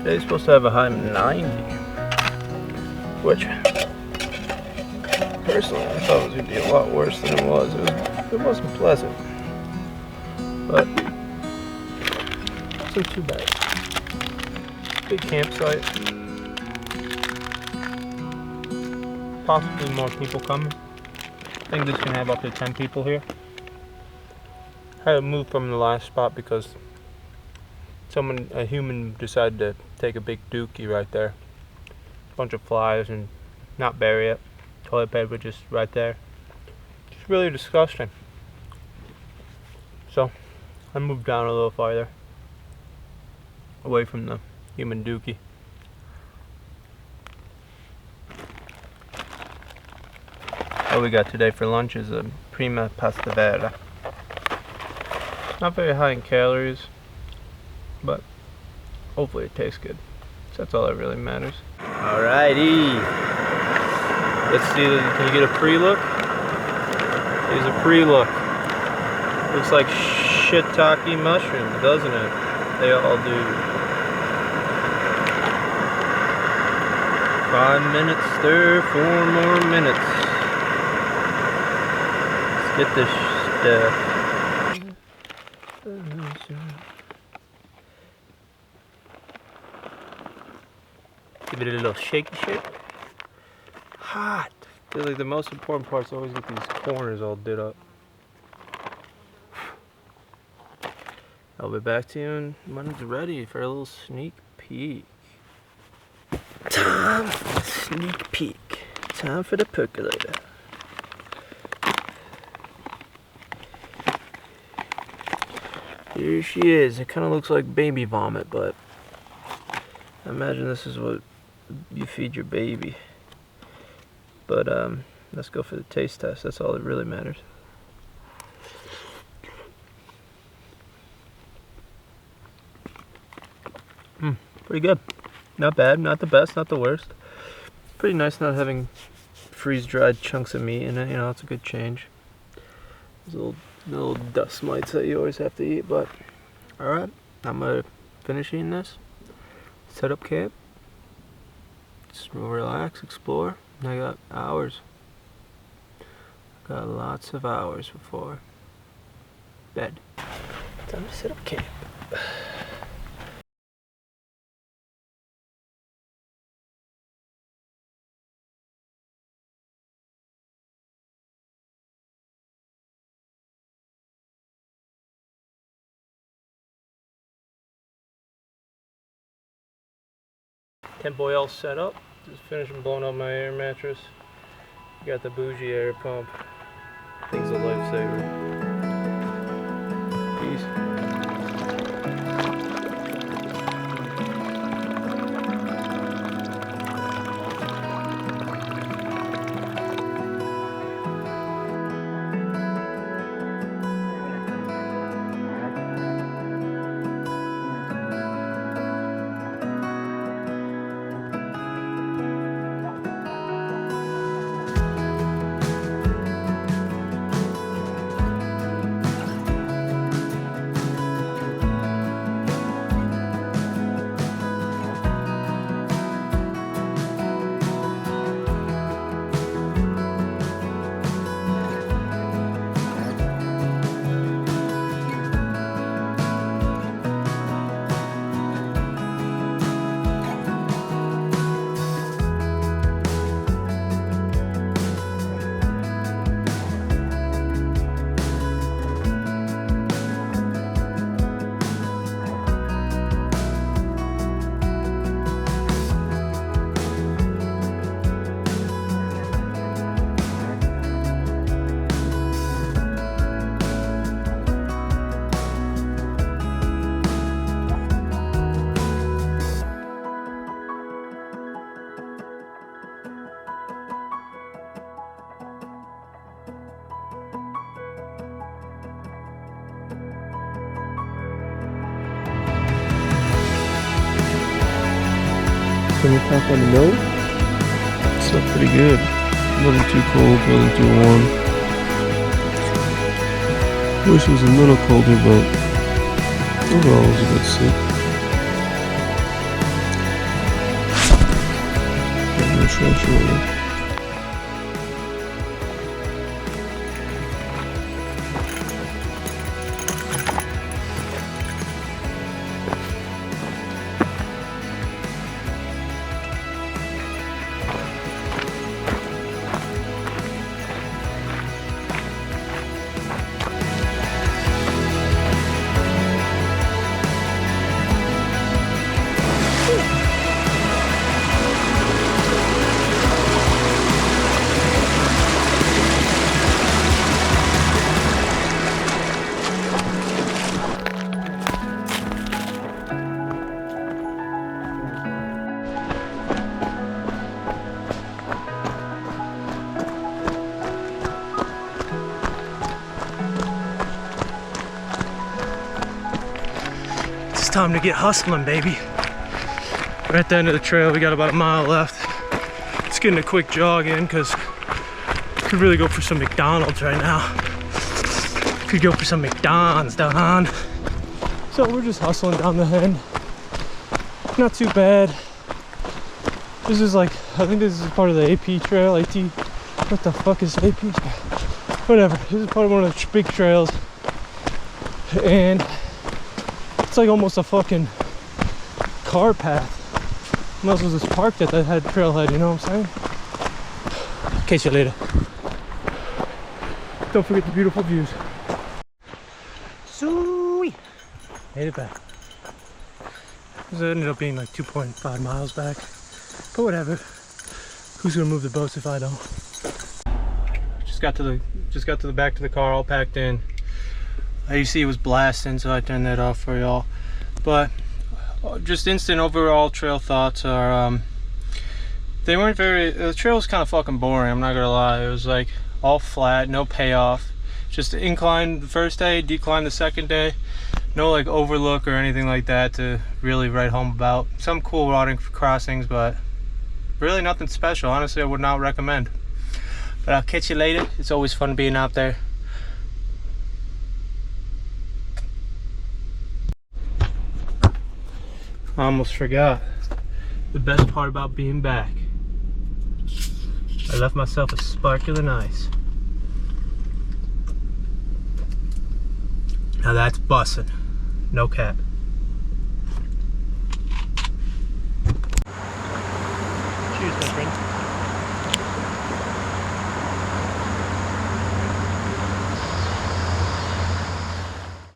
Today's supposed to have a high of 90, which personally I thought was going to be a lot worse than it was. It wasn't pleasant, but it wasn't too bad. Big campsite, possibly more people coming. I think this can have up to 10 people here. I had to move from the last spot because a human decided to take a big dookie right there. Bunch of flies and not bury it. Toilet paper just right there. It's really disgusting. So I moved down a little farther, away from the human dookie. What we got today for lunch is a prima pasta vera. Not very high in calories, but hopefully it tastes good. So that's all that really matters. Alrighty. Let's see, can you get a pre-look? Here's a pre-look. Looks like shiitake mushrooms, doesn't it? They all do. 5 minutes stir, 4 more minutes. Get this stuff. Give it a little shaky shake. Hot. I feel like the most important part is always get these corners all did up. I'll be back to you when it's ready for a little sneak peek. Time for the sneak peek. Time for the percolator. Here she is. It kind of looks like baby vomit, but I imagine this is what you feed your baby. But let's go for the taste test. That's all that really matters. Pretty good. Not bad, not the best, not the worst. Pretty nice not having freeze-dried chunks of meat in it, you know, it's a good change. Those little dust mites that you always have to eat, but alright, I'm gonna finish eating this, set up camp, just relax, explore, and I got hours. Got lots of hours before bed. Time to set up camp. Tent boy all set up. Just finishing blowing up my air mattress. Got the bougie air pump. Thing's a lifesaver. Peace. Can pop on the nose? It's still pretty good. Wasn't too cold, wasn't too warm. Wish it was a little colder, but overall it was a good sleep. I'm gonna try shortly. Time to get hustling, baby. We're at the end of the trail. We got about a mile left. Just getting a quick jog in because could really go for some McDonald's right now. Could go for some McDonald's down on. So we're just hustling down the end. Not too bad. This is like, I think this is part of the AP trail. AT, what the fuck is AP? whatever. This is part of one of the big trails, and it's like almost a fucking car path. Unless it was just parked at that trailhead, you know what I'm saying? Catch you later. Don't forget the beautiful views. Sweet. Made it back. It ended up being like 2.5 miles back, but whatever. Who's gonna move the boats if I don't? Just got to the back to the car, all packed in. AC was blasting, so I turned that off for y'all. But just instant overall trail thoughts are, they weren't very. The trail was kind of fucking boring. I'm not gonna lie. It was like all flat, no payoff. Just incline the first day, decline the second day. No like overlook or anything like that to really write home about. Some cool routing crossings, but really nothing special. Honestly, I would not recommend. But I'll catch you later. It's always fun being out there. I almost forgot the best part about being back. I left myself a sparkling ice. Now that's bussin'. No cap.